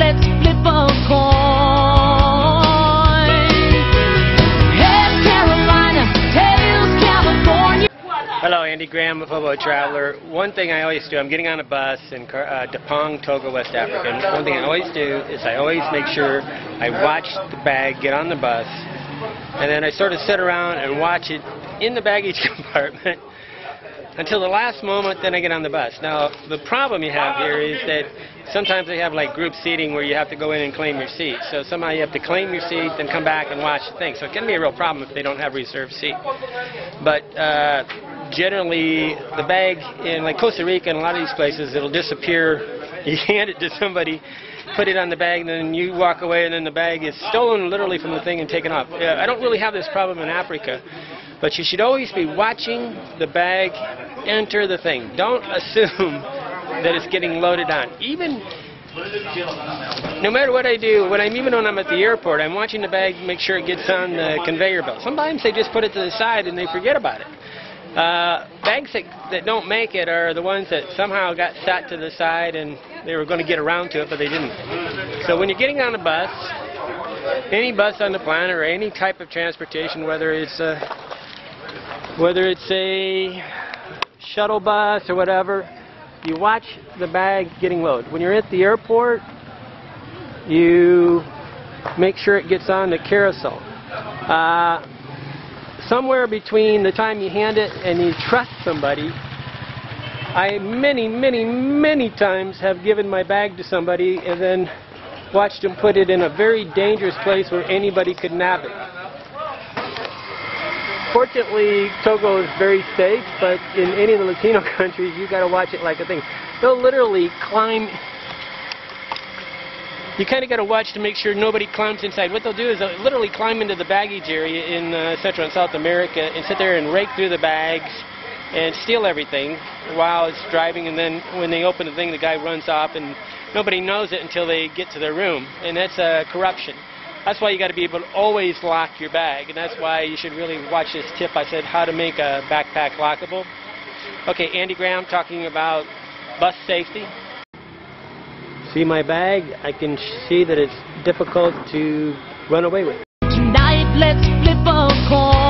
let's flip a coin. Heads Carolina, tails California. Hello, Andy Graham of Hobo Traveler. One thing I always do, I'm getting on a bus in Dapong, Togo, West Africa. And one thing I always do is I always make sure I watch the bag get on the bus, and then I sort of sit around and watch it in the baggage compartment until the last moment, then I get on the bus. Now, the problem you have here is that sometimes they have like group seating where you have to go in and claim your seat. So somehow you have to claim your seat, then come back and watch the thing. So it can be a real problem if they don't have reserved seat. But generally, the bag in like Costa Rica and a lot of these places, it'll disappear. You hand it to somebody, put it on the bag, and then you walk away, and then the bag is stolen literally from the thing and taken off. I don't really have this problem in Africa, but you should always be watching the bag enter the thing. Don't assume that it's getting loaded on. Even no matter what I do, even when I'm at the airport, I'm watching the bag, make sure it gets on the conveyor belt. Sometimes they just put it to the side and they forget about it. Bags that don't make it are the ones that somehow got sat to the side and they were going to get around to it, but they didn't. So when you're getting on a bus, any bus on the planet or any type of transportation, whether it's a shuttle bus or whatever, you watch the bag getting loaded. When you're at the airport, you make sure it gets on the carousel. Somewhere between the time you hand it and you trust somebody, I many times have given my bag to somebody and then watched them put it in a very dangerous place where anybody could nab it. Fortunately, Togo is very safe, but in any of the Latino countries, you got to watch it like a thing. They'll literally climb. You kind of got to watch to make sure nobody climbs inside. What they'll do is they'll literally climb into the baggage area in Central and South America and sit there and rake through the bags and steal everything while it's driving. And then when they open the thing, the guy runs off, and nobody knows it until they get to their room. And that's corruption. That's why you got to be able to always lock your bag, and that's why you should really watch this tip I said, how to make a backpack lockable. Okay, Andy Graham talking about bus safety. See my bag? I can see that it's difficult to run away with. Tonight, let's flip a coin.